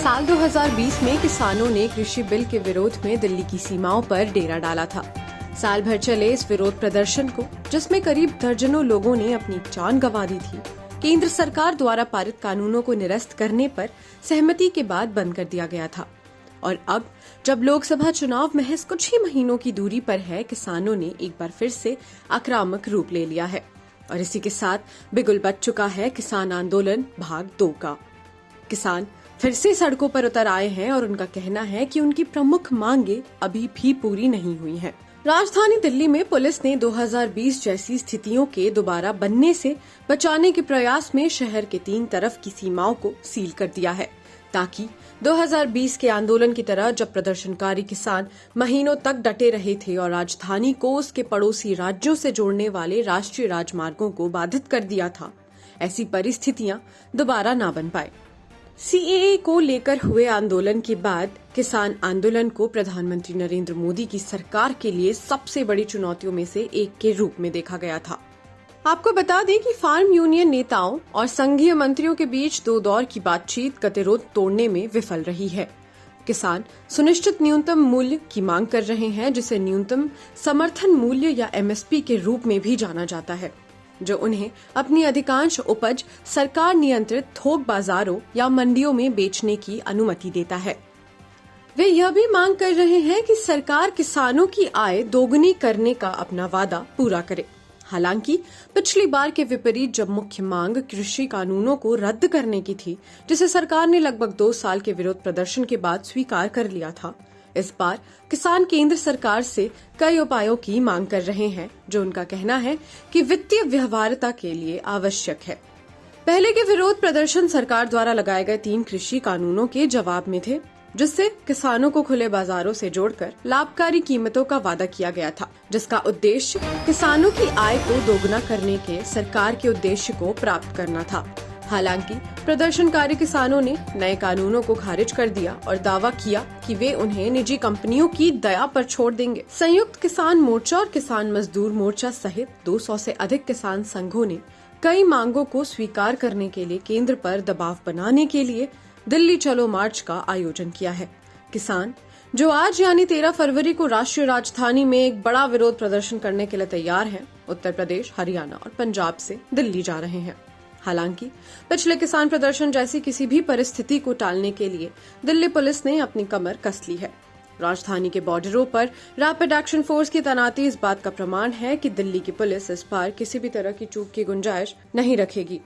साल 2020 में किसानों ने कृषि बिल के विरोध में दिल्ली की सीमाओं पर डेरा डाला था। साल भर चले इस विरोध प्रदर्शन को, जिसमें करीब दर्जनों लोगों ने अपनी जान गंवा दी थी, केंद्र सरकार द्वारा पारित कानूनों को निरस्त करने पर सहमति के बाद बंद कर दिया गया था। और अब जब लोकसभा चुनाव महज कुछ ही महीनों की दूरी पर है, किसानों ने एक बार फिर से आक्रामक रूप ले लिया है और इसी के साथ बिगुल बज चुका है किसान आंदोलन भाग 2 का। किसान फिर से सड़कों पर उतर आए हैं और उनका कहना है कि उनकी प्रमुख मांगे अभी भी पूरी नहीं हुई हैं। राजधानी दिल्ली में पुलिस ने 2020 जैसी स्थितियों के दोबारा बनने से बचाने के प्रयास में शहर के 3 तरफ की सीमाओं को सील कर दिया है, ताकि 2020 के आंदोलन की तरह जब प्रदर्शनकारी किसान महीनों तक डटे रहे थे और राजधानी को उसके पड़ोसी राज्यों से जोड़ने वाले राष्ट्रीय राजमार्गों को बाधित कर दिया था, ऐसी परिस्थितियां दोबारा ना बन पाए। सीएए को लेकर हुए आंदोलन के बाद किसान आंदोलन को प्रधानमंत्री नरेंद्र मोदी की सरकार के लिए सबसे बड़ी चुनौतियों में से एक के रूप में देखा गया था। आपको बता दें कि फार्म यूनियन नेताओं और संघीय मंत्रियों के बीच 2 दौर की बातचीत गतिरोध तोड़ने में विफल रही है। किसान सुनिश्चित न्यूनतम मूल्य की मांग कर रहे हैं, जिसे न्यूनतम समर्थन मूल्य या एमएसपी के रूप में भी जाना जाता है, जो उन्हें अपनी अधिकांश उपज सरकार नियंत्रित थोक बाजारों या मंडियों में बेचने की अनुमति देता है। वे यह भी मांग कर रहे हैं कि सरकार किसानों की आय दोगुनी करने का अपना वादा पूरा करे। हालांकि पिछली बार के विपरीत जब मुख्य मांग कृषि कानूनों को रद्द करने की थी, जिसे सरकार ने लगभग 2 साल के विरोध प्रदर्शन के बाद स्वीकार कर लिया था, इस बार किसान केंद्र सरकार से कई उपायों की मांग कर रहे हैं, जो उनका कहना है कि वित्तीय व्यवहार्यता के लिए आवश्यक है। पहले के विरोध प्रदर्शन सरकार द्वारा लगाए गए 3 कृषि कानूनों के जवाब में थे, जिससे किसानों को खुले बाजारों से जोड़कर लाभकारी कीमतों का वादा किया गया था, जिसका उद्देश्य किसानों की आय को दोगुना करने के सरकार के उद्देश्य को प्राप्त करना था। हालांकि प्रदर्शनकारी किसानों ने नए कानूनों को खारिज कर दिया और दावा किया कि वे उन्हें निजी कंपनियों की दया पर छोड़ देंगे। संयुक्त किसान मोर्चा और किसान मजदूर मोर्चा सहित 200 से अधिक किसान संघों ने कई मांगों को स्वीकार करने के लिए केंद्र पर दबाव बनाने के लिए दिल्ली चलो मार्च का आयोजन किया है। किसान जो आज यानी 13 फरवरी को राष्ट्रीय राजधानी में एक बड़ा विरोध प्रदर्शन करने के लिए तैयार हैं, उत्तर प्रदेश, हरियाणा और पंजाब से दिल्ली जा रहे हैं। हालांकि पिछले किसान प्रदर्शन जैसी किसी भी परिस्थिति को टालने के लिए दिल्ली पुलिस ने अपनी कमर कस ली है। राजधानी के बॉर्डरों पर रैपिड एक्शन फोर्स की तैनाती इस बात का प्रमाण है कि दिल्ली की पुलिस इस बार किसी भी तरह की चूक की गुंजाइश नहीं रखेगी।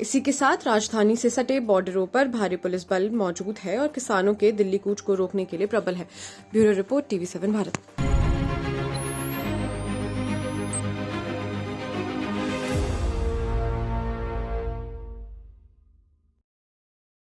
इसी के साथ राजधानी से सटे बॉर्डरों पर भारी पुलिस बल मौजूद है और किसानों के दिल्ली कूच को रोकने के लिए प्रबल है। Bureau report, TV7 Bharat.